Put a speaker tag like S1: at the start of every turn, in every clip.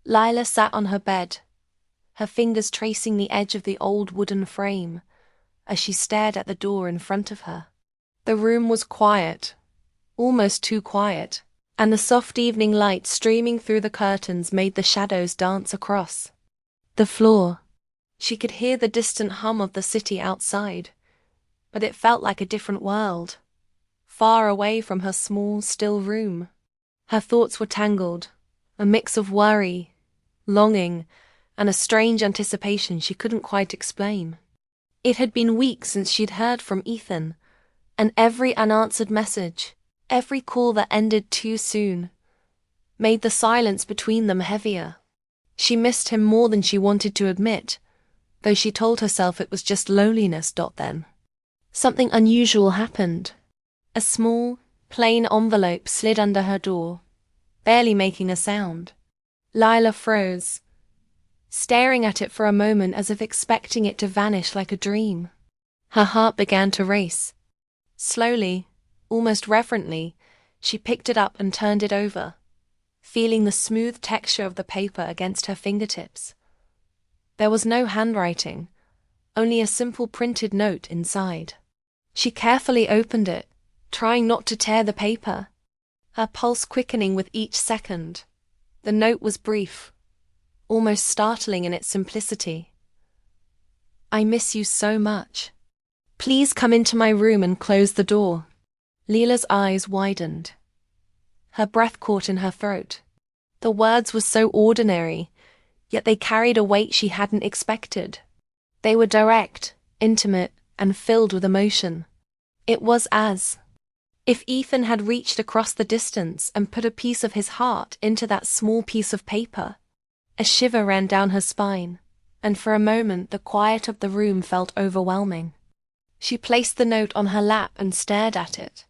S1: Lila sat on her bed, her fingers tracing the edge of the old wooden frame as she stared at the door in front of her. The room was quiet, almost too quiet, and the soft evening light streaming through the curtains made the shadows dance across the floor. She could hear the distant hum of the city outside, but it felt like a different world, far away from her small, still room. Her thoughts were tangled, a mix of worry, longing, and a strange anticipation she couldn't quite explain. It had been weeks since she'd heard from Ethan, and every unanswered message, every call that ended too soon, made the silence between them heavier. She missed him more than she wanted to admit, though she told herself it was just loneliness. Then something unusual happened. A small, plain envelope slid under her door, barely making a sound. Lila froze, staring at it for a moment as if expecting it to vanish like a dream. Her heart began to race. Slowly, almost reverently, she picked it up and turned it over, feeling the smooth texture of the paper against her fingertips. There was no handwriting, only a simple printed note inside. She carefully opened it, trying not to tear the paper, her pulse quickening with each second. The note was brief, almost startling in its simplicity. "I miss you so much. Please come into my room and close the door." Lila's eyes widened. Her breath caught in her throat. The words were so ordinary, yet they carried a weight she hadn't expected. They were direct, intimate, and filled with emotion. It was as if Ethan had reached across the distance and put a piece of his heart into that small piece of paper. A shiver ran down her spine, and for a moment the quiet of the room felt overwhelming. She placed the note on her lap and stared at it,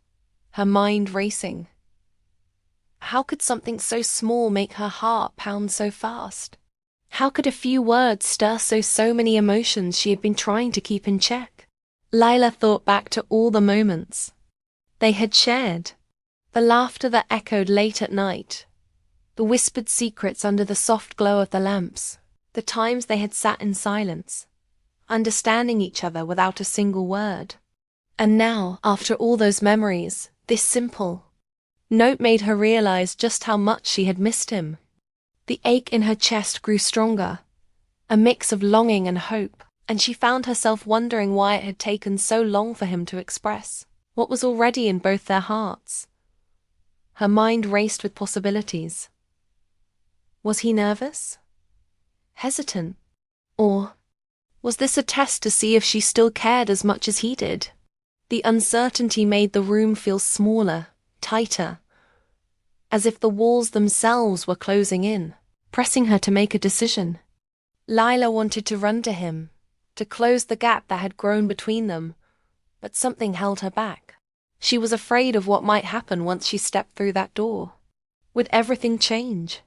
S1: her mind racing. How could something so small make her heart pound so fast? How could a few words stir so many emotions she had been trying to keep in check? Lila thought back to all the moments they had shared, the laughter that echoed late at night, the whispered secrets under the soft glow of the lamps, the times they had sat in silence, understanding each other without a single word. And now, after all those memories, this simple note made her realize just how much she had missed him. The ache in her chest grew stronger, a mix of longing and hope, and she found herself wondering why it had taken so long for him to express what was already in both their hearts. Her mind raced with possibilities. Was he nervous? Hesitant? Or was this a test to see if she still cared as much as he did? The uncertainty made the room feel smaller, tighter, as if the walls themselves were closing in, pressing her to make a decision. Lila wanted to run to him, to close the gap that had grown between them, but something held her back. She was afraid of what might happen once she stepped through that door. Would everything change?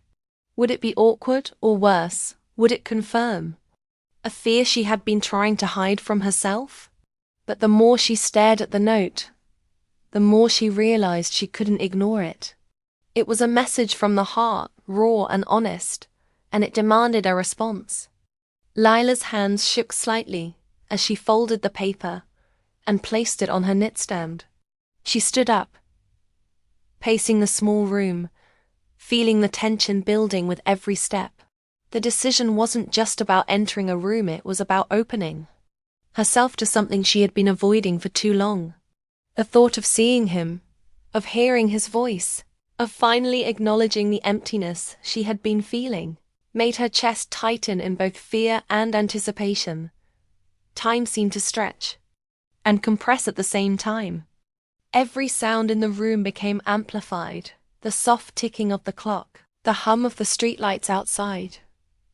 S1: Would it be awkward, or worse, would it confirm a fear she had been trying to hide from herself? But the more she stared at the note, the more she realized she couldn't ignore it. It was a message from the heart, raw and honest, and it demanded a response. Lila's hands shook slightly as she folded the paper and placed it on her nightstand. She stood up, pacing the small room, feeling the tension building with every step. The decision wasn't just about entering a room, it was about opening herself to something she had been avoiding for too long. The thought of seeing him, of hearing his voice, of finally acknowledging the emptiness she had been feeling, made her chest tighten in both fear and anticipation. Time seemed to stretch and compress at the same time. Every sound in the room became amplified, the soft ticking of the clock, the hum of the streetlights outside,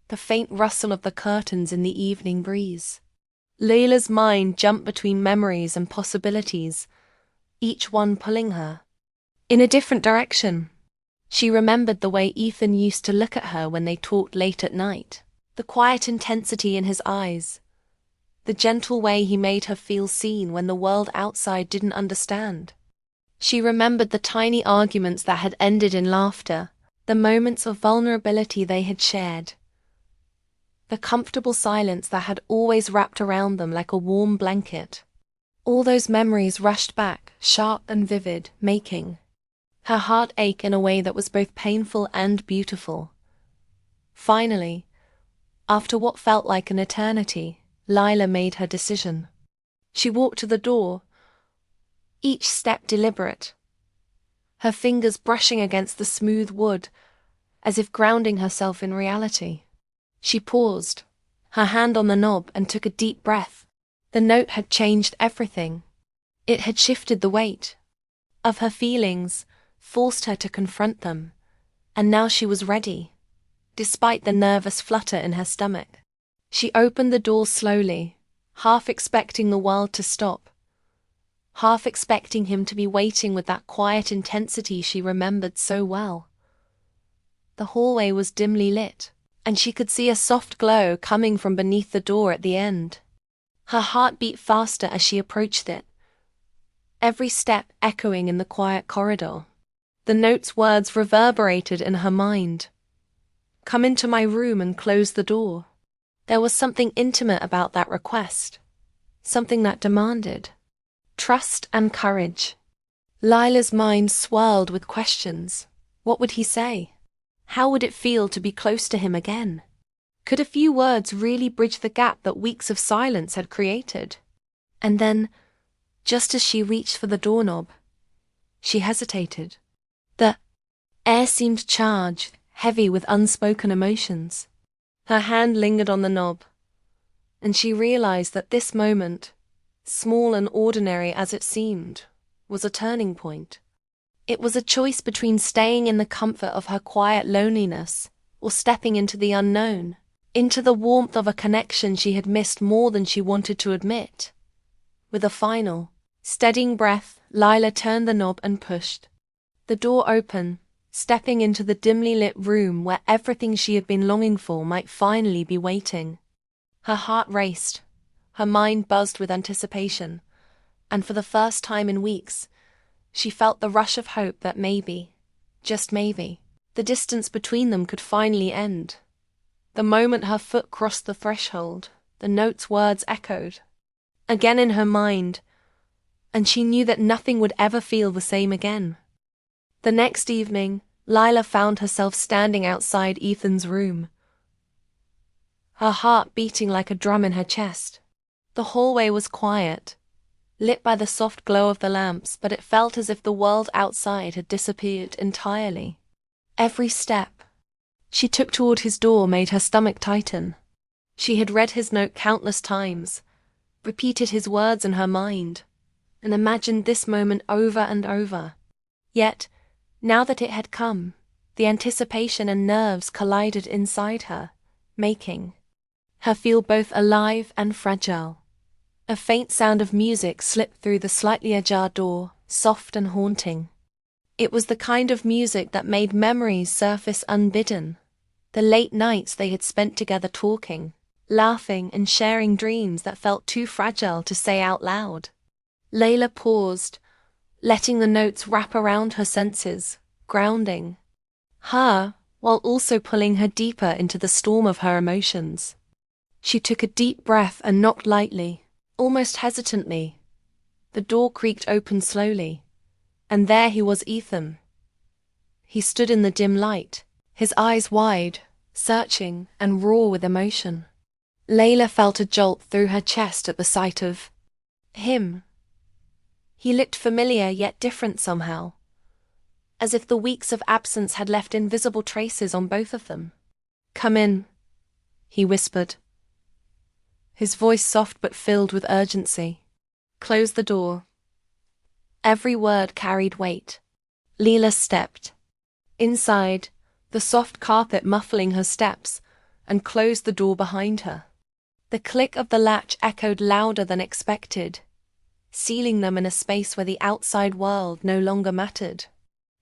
S1: the faint rustle of the curtains in the evening breeze. Layla's mind jumped between memories and possibilities, each one pulling her in a different direction. She remembered the way Ethan used to look at her when they talked late at night, the quiet intensity in his eyes, the gentle way he made her feel seen when the world outside didn't understand. She remembered the tiny arguments that had ended in laughter, The moments of vulnerability they had shared. The comfortable silence that had always wrapped around them like a warm blanket. All those memories rushed back, sharp and vivid, making her heart ache in a way that was both painful and beautiful. Finally, after what felt like an eternity, Lila made her decision. She walked to the door, each step deliberate, her fingers brushing against the smooth wood, as if grounding herself in reality. She paused, her hand on the knob, and took a deep breath. The note had changed everything. It had shifted the weight of her feelings, forced her to confront them, and now she was ready, despite the nervous flutter in her stomach. She opened the door slowly, half expecting the world to stop, half expecting him to be waiting with that quiet intensity she remembered so well. The hallway was dimly lit, and she could see a soft glow coming from beneath the door at the end. Her heart beat faster as she approached it, every step echoing in the quiet corridor. The note's words reverberated in her mind. "Come into my room and close the door." There was something intimate about that request, something that demanded trust and courage. Lila's mind swirled with questions. What would he say? How would it feel to be close to him again? Could a few words really bridge the gap that weeks of silence had created? And then, just as she reached for the doorknob, she hesitated. The air seemed charged, heavy with unspoken emotions. Her hand lingered on the knob, and she realized that this moment, small and ordinary as it seemed, was a turning point. It was a choice between staying in the comfort of her quiet loneliness or stepping into the unknown, into the warmth of a connection she had missed more than she wanted to admit. With a final, steadying breath, Lila turned the knob and pushed the door open, stepping into the dimly lit room where everything she had been longing for might finally be waiting. Her heart raced, her mind buzzed with anticipation, and for the first time in weeks, she felt the rush of hope that maybe, just maybe, the distance between them could finally end. The moment her foot crossed the threshold, the note's words echoed again in her mind, and she knew that nothing would ever feel the same again. The next evening, Lila found herself standing outside Ethan's room, her heart beating like a drum in her chest. The hallway was quiet, lit by the soft glow of the lamps, but it felt as if the world outside had disappeared entirely. Every step she took toward his door made her stomach tighten. She had read his note countless times, repeated his words in her mind, and imagined this moment over and over. Yet, now that it had come, the anticipation and nerves collided inside her, making her feel both alive and fragile. A faint sound of music slipped through the slightly ajar door, soft and haunting. It was the kind of music that made memories surface unbidden, the late nights they had spent together talking, laughing and sharing dreams that felt too fragile to say out loud. Layla paused, letting the notes wrap around her senses, grounding her, while also pulling her deeper into the storm of her emotions. She took a deep breath and knocked lightly, almost hesitantly. The door creaked open slowly, and there he was, Ethan. He stood in the dim light, his eyes wide, searching and raw with emotion. Layla felt a jolt through her chest at the sight of him. He looked familiar yet different somehow, as if the weeks of absence had left invisible traces on both of them. "Come in," he whispered, his voice soft but filled with urgency. "Close the door." Every word carried weight. Leela stepped inside, the soft carpet muffling her steps, and closed the door behind her. The click of the latch echoed louder than expected, sealing them in a space where the outside world no longer mattered.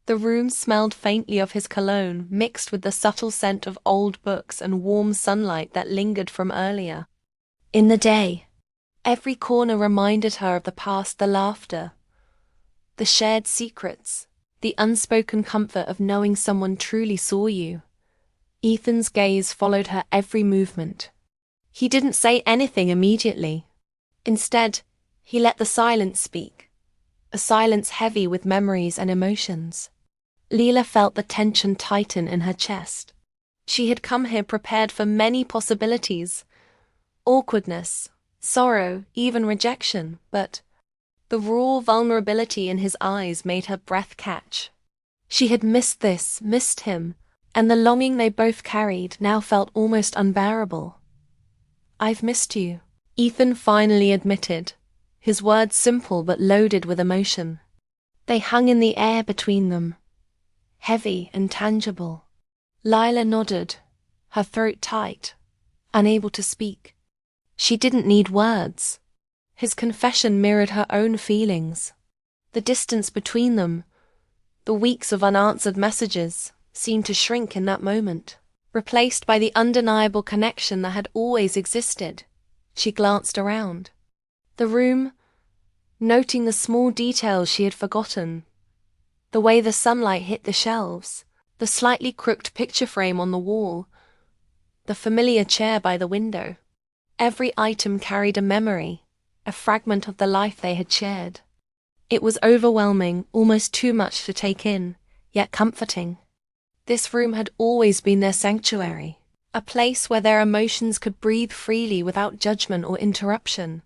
S1: The room smelled faintly of his cologne, mixed with the subtle scent of old books and warm sunlight that lingered from earlier in the day. Every corner reminded her of the past, the laughter, the shared secrets, the unspoken comfort of knowing someone truly saw you. Ethan's gaze followed her every movement. He didn't say anything immediately. Instead, he let the silence speak, a silence heavy with memories and emotions. Leela felt the tension tighten in her chest. She had come here prepared for many possibilities, awkwardness, sorrow, even rejection, but the raw vulnerability in his eyes made her breath catch. She had missed this, missed him, and the longing they both carried now felt almost unbearable. "I've missed you," Ethan finally admitted, his words simple but loaded with emotion. They hung in the air between them, heavy and tangible. Lila nodded, her throat tight, unable to speak. She didn't need words. His confession mirrored her own feelings. The distance between them, the weeks of unanswered messages, seemed to shrink in that moment, replaced by the undeniable connection that had always existed. She glanced around the room, noting the small details she had forgotten. The way the sunlight hit the shelves, the slightly crooked picture frame on the wall, the familiar chair by the window. Every item carried a memory, a fragment of the life they had shared. It was overwhelming, almost too much to take in, yet comforting. This room had always been their sanctuary, a place where their emotions could breathe freely without judgment or interruption.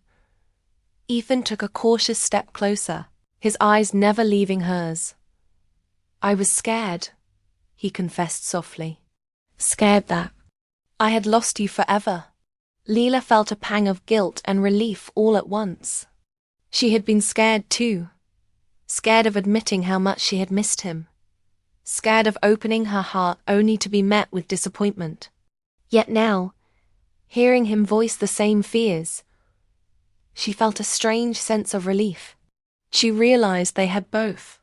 S1: Ethan took a cautious step closer, his eyes never leaving hers. "I was scared," he confessed softly. "Scared that I had lost you forever." Leela felt a pang of guilt and relief all at once. She had been scared too, scared of admitting how much she had missed him, scared of opening her heart only to be met with disappointment. Yet now, hearing him voice the same fears, she felt a strange sense of relief. She realized they had both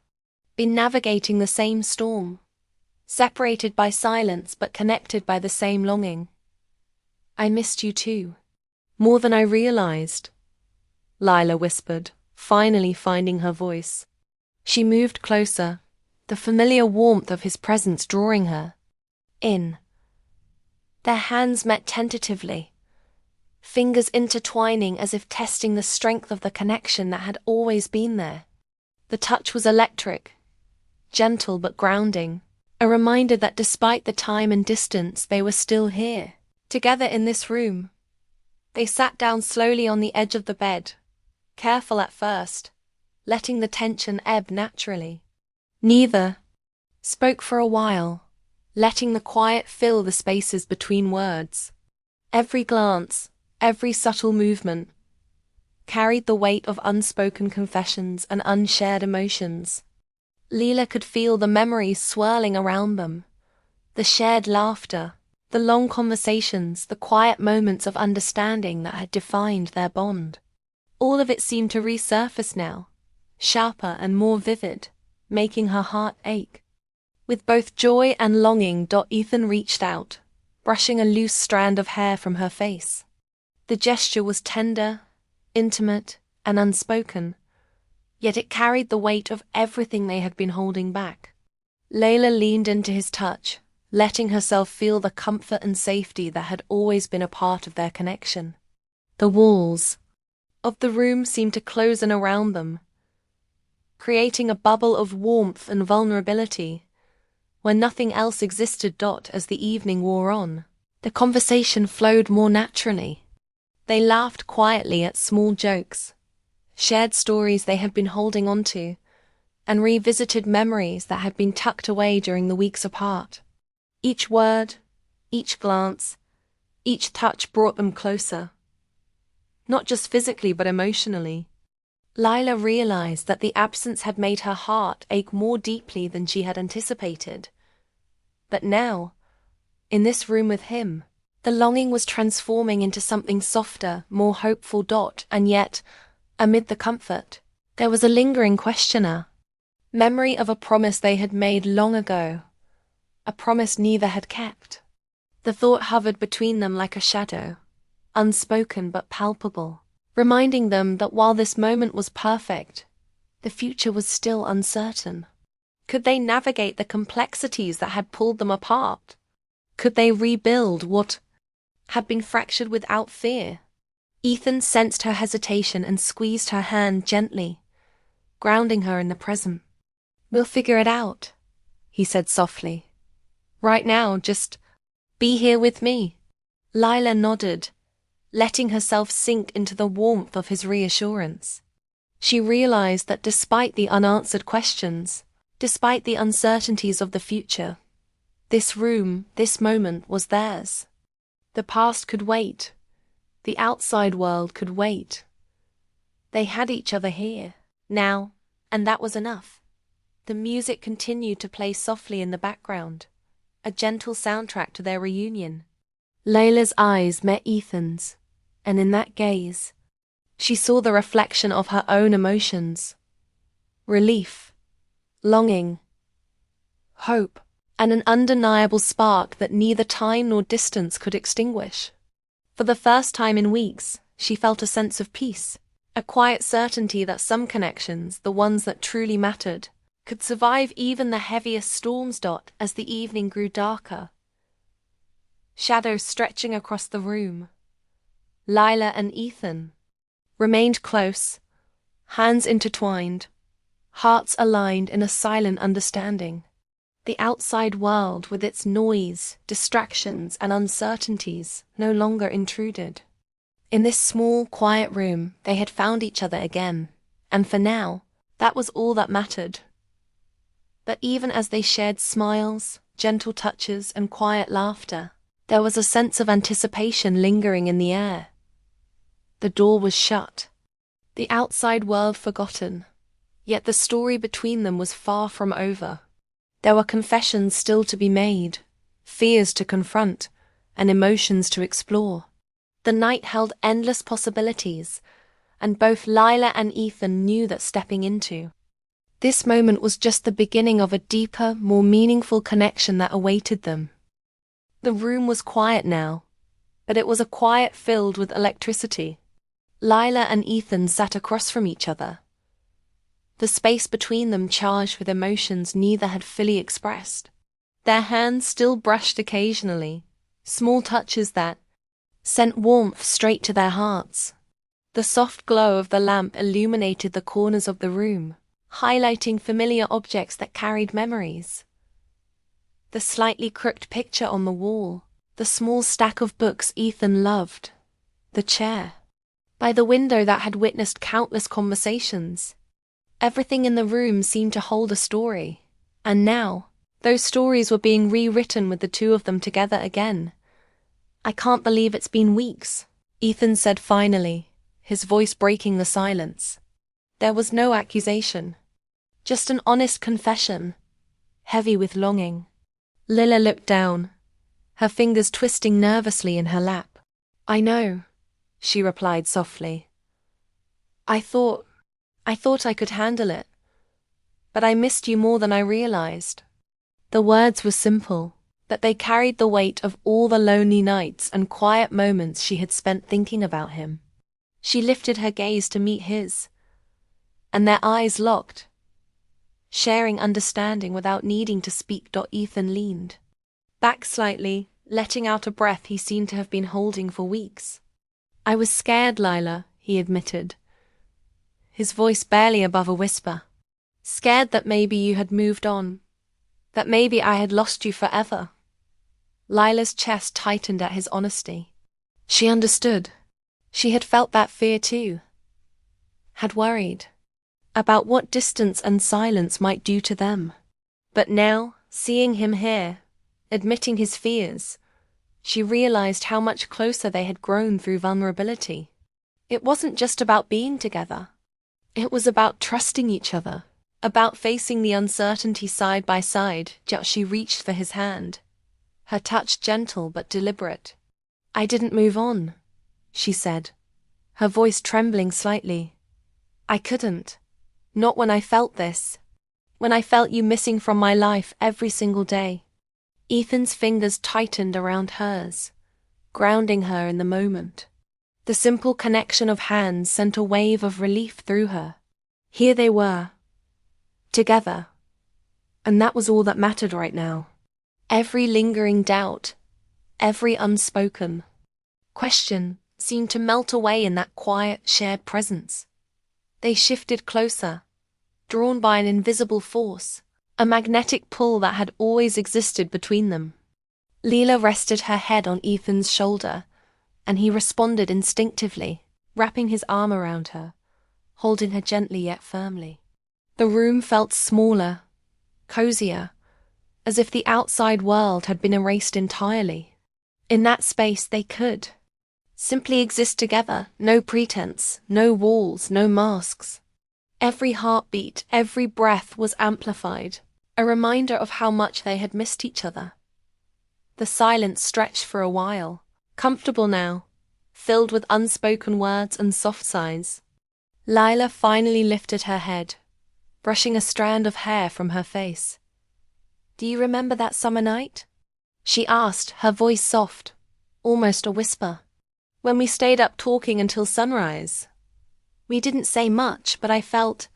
S1: been navigating the same storm, separated by silence but connected by the same longing. "I missed you too, more than I realized," Lila whispered, finally finding her voice. She moved closer, the familiar warmth of his presence drawing her in. Their hands met tentatively, fingers intertwining as if testing the strength of the connection that had always been there. The touch was electric, gentle but grounding, a reminder that despite the time and distance, they were still here, together in this room. They sat down slowly on the edge of the bed, careful at first, letting the tension ebb naturally. Neither spoke for a while, letting the quiet fill the spaces between words. Every glance, every subtle movement, carried the weight of unspoken confessions and unshared emotions. Leela could feel the memories swirling around them, the shared laughter, the long conversations, the quiet moments of understanding that had defined their bond. All of it seemed to resurface now, sharper and more vivid, making her heart ache. With both joy and longing, Ethan reached out, brushing a loose strand of hair from her face. The gesture was tender, intimate, and unspoken, yet it carried the weight of everything they had been holding back. Layla leaned into his touch, letting herself feel the comfort and safety that had always been a part of their connection. The walls of the room seemed to close in around them, creating a bubble of warmth and vulnerability, where nothing else existed. As the evening wore on, the conversation flowed more naturally. They laughed quietly at small jokes, shared stories they had been holding on to, and revisited memories that had been tucked away during the weeks apart. Each word, each glance, each touch brought them closer, not just physically but emotionally. Lila realized that the absence had made her heart ache more deeply than she had anticipated. But now, in this room with him, the longing was transforming into something softer, more hopeful. And yet, amid the comfort, there was a lingering questioner, memory of a promise they had made long ago, a promise neither had kept. The thought hovered between them like a shadow, unspoken but palpable, reminding them that while this moment was perfect, the future was still uncertain. Could they navigate the complexities that had pulled them apart? Could they rebuild what had been fractured without fear? Ethan sensed her hesitation and squeezed her hand gently, grounding her in the present. "We'll figure it out," he said softly. "Right now, just be here with me." Lila nodded, letting herself sink into the warmth of his reassurance. She realized that despite the unanswered questions, despite the uncertainties of the future, this room, this moment was theirs. The past could wait. The outside world could wait. They had each other here, now, and that was enough. The music continued to play softly in the background, a gentle soundtrack to their reunion. Layla's eyes met Ethan's, and in that gaze, she saw the reflection of her own emotions. Relief, longing, hope, and an undeniable spark that neither time nor distance could extinguish. For the first time in weeks, she felt a sense of peace, a quiet certainty that some connections, the ones that truly mattered, could survive even the heaviest storms. As the evening grew darker, shadows stretching across the room, Lila and Ethan remained close, hands intertwined, hearts aligned in a silent understanding. The outside world, with its noise, distractions, and uncertainties, no longer intruded. In this small, quiet room, they had found each other again, and for now, that was all that mattered. But even as they shared smiles, gentle touches, and quiet laughter, there was a sense of anticipation lingering in the air. The door was shut, the outside world forgotten, yet the story between them was far from over. There were confessions still to be made, fears to confront, and emotions to explore. The night held endless possibilities, and both Lila and Ethan knew that stepping into this moment was just the beginning of a deeper, more meaningful connection that awaited them. The room was quiet now, but it was a quiet filled with electricity. Lila and Ethan sat across from each other, the space between them charged with emotions neither had fully expressed. Their hands still brushed occasionally, small touches that sent warmth straight to their hearts. The soft glow of the lamp illuminated the corners of the room, highlighting familiar objects that carried memories. The slightly crooked picture on the wall, the small stack of books Ethan loved, the chair by the window that had witnessed countless conversations. Everything in the room seemed to hold a story, and now, those stories were being rewritten with the two of them together again. "I can't believe it's been weeks," Ethan said finally, his voice breaking the silence. There was no accusation, just an honest confession, heavy with longing. Lila looked down, her fingers twisting nervously in her lap. "I know," she replied softly. I thought I could handle it, but I missed you more than I realized." The words were simple, but they carried the weight of all the lonely nights and quiet moments she had spent thinking about him. She lifted her gaze to meet his, and their eyes locked, sharing understanding without needing to speak. Ethan leaned back slightly, letting out a breath he seemed to have been holding for weeks. "I was scared, Lila," he admitted, his voice barely above a whisper. "Scared that maybe you had moved on, that maybe I had lost you forever." Lila's chest tightened at his honesty. She understood. She had felt that fear too, had worried about what distance and silence might do to them. But now, seeing him here, admitting his fears, she realized how much closer they had grown through vulnerability. It wasn't just about being together. It was about trusting each other, about facing the uncertainty side by side. She reached for his hand, her touch gentle but deliberate. "I didn't move on," she said, her voice trembling slightly. "I couldn't. Not when I felt this. When I felt you missing from my life every single day." Ethan's fingers tightened around hers, grounding her in the moment. The simple connection of hands sent a wave of relief through her. Here they were, together, And that was all that mattered right now. Every lingering doubt, every unspoken question seemed to melt away in that quiet, shared presence. They shifted closer, drawn by an invisible force, a magnetic pull that had always existed between them. Leela rested her head on Ethan's shoulder, and he responded instinctively, wrapping his arm around her, holding her gently yet firmly. The room felt smaller, cozier, as if the outside world had been erased entirely. In that space they could simply exist together, no pretense, no walls, no masks. Every heartbeat, every breath was amplified, a reminder of how much they had missed each other. The silence stretched for a while, comfortable now, filled with unspoken words and soft sighs. Lila finally lifted her head, brushing a strand of hair from her face. "Do you remember that summer night?" she asked, her voice soft, almost a whisper. "When we stayed up talking until sunrise. We didn't say much, but I felt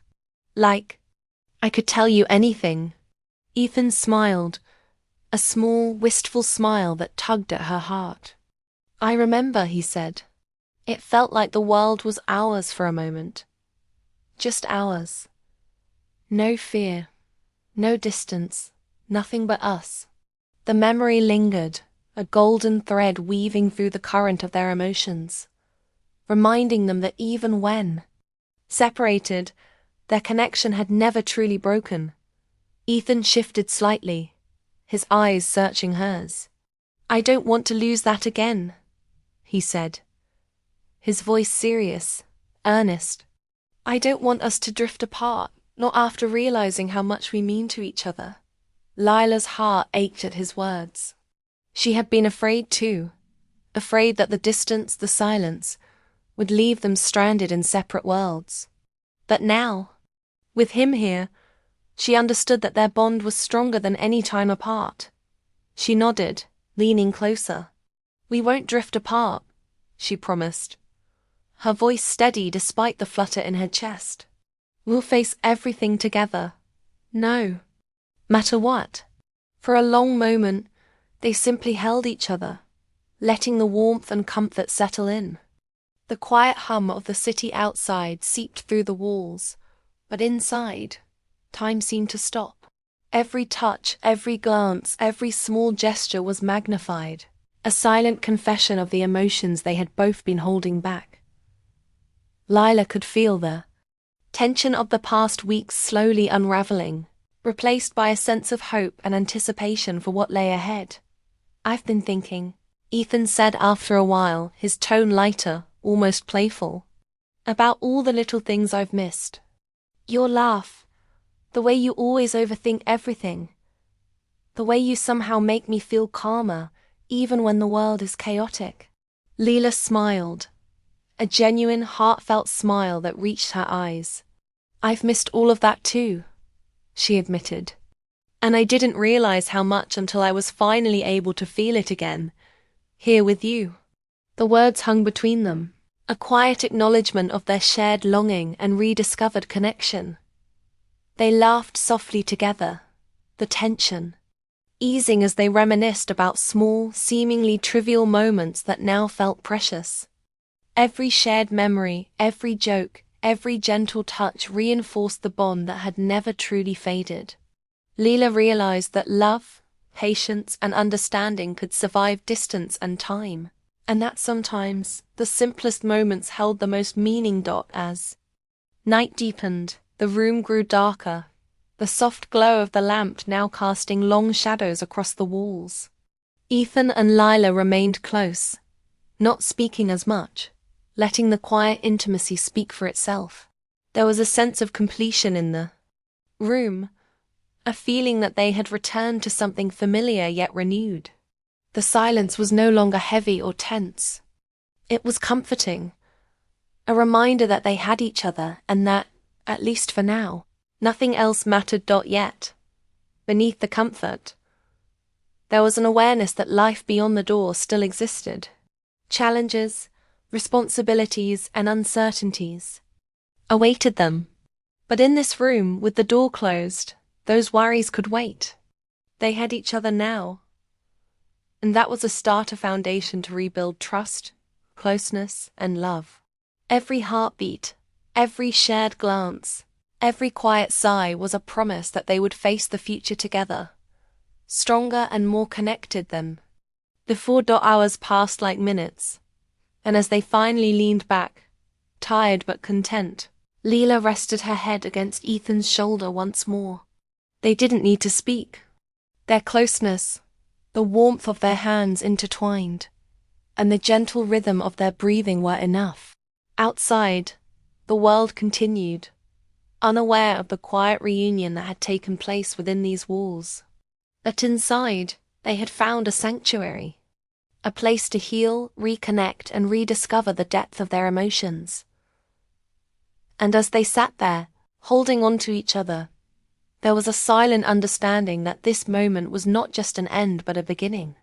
S1: like I could tell you anything." Ethan smiled, a small, wistful smile that tugged at her heart. "I remember," he said. "It felt like the world was ours for a moment. Just ours. No fear, no distance, nothing but us." The memory lingered, a golden thread weaving through the current of their emotions, reminding them that even when separated, their connection had never truly broken. Ethan shifted slightly, his eyes searching hers. "I don't want to lose that again," he said, his voice serious, earnest. "I don't want us to drift apart, not after realizing how much we mean to each other." Lila's heart ached at his words. She had been afraid too, afraid that the distance, the silence, would leave them stranded in separate worlds. But now, with him here, she understood that their bond was stronger than any time apart. She nodded, leaning closer. "We won't drift apart," she promised, her voice steady despite the flutter in her chest. "We'll face everything together. No matter what." For a long moment, they simply held each other, letting the warmth and comfort settle in. The quiet hum of the city outside seeped through the walls, but inside, time seemed to stop. Every touch, every glance, every small gesture was magnified, a silent confession of the emotions they had both been holding back. Lila could feel the tension of the past weeks slowly unraveling, replaced by a sense of hope and anticipation for what lay ahead. "I've been thinking," Ethan said after a while, his tone lighter, almost playful, "about all the little things I've missed. Your laugh, the way you always overthink everything, the way you somehow make me feel calmer, even when the world is chaotic." Leela smiled, a genuine, heartfelt smile that reached her eyes. "I've missed all of that too," she admitted. "And I didn't realize how much until I was finally able to feel it again, here with you." The words hung between them, a quiet acknowledgement of their shared longing and rediscovered connection. They laughed softly together, the tension easing as they reminisced about small, seemingly trivial moments that now felt precious. Every shared memory, every joke, every gentle touch reinforced the bond that had never truly faded. Leela realized that love, patience, and understanding could survive distance and time, and that sometimes the simplest moments held the most meaning. As night deepened, the room grew darker, the soft glow of the lamp now casting long shadows across the walls. Ethan and Lila remained close, not speaking as much, letting the quiet intimacy speak for itself. There was a sense of completion in the room, a feeling that they had returned to something familiar yet renewed. The silence was no longer heavy or tense. It was comforting, a reminder that they had each other and that, at least for now, nothing else mattered. Yet, beneath the comfort, there was an awareness that life beyond the door still existed. Challenges, responsibilities, and uncertainties awaited them. But in this room, with the door closed, Those worries could wait. They had each other now. And that was a starter foundation to rebuild trust, closeness, and love. Every heartbeat, every shared glance, every quiet sigh was a promise that they would face the future together, stronger and more connected than. The 4 hours passed like minutes, and as they finally leaned back, tired but content, Leela rested her head against Ethan's shoulder once more. They didn't need to speak. Their closeness, the warmth of their hands intertwined, and the gentle rhythm of their breathing were enough. Outside, the world continued, unaware of the quiet reunion that had taken place within these walls. But inside, they had found a sanctuary, a place to heal, reconnect, and rediscover the depth of their emotions. And as they sat there, holding on to each other, there was a silent understanding that this moment was not just an end but a beginning.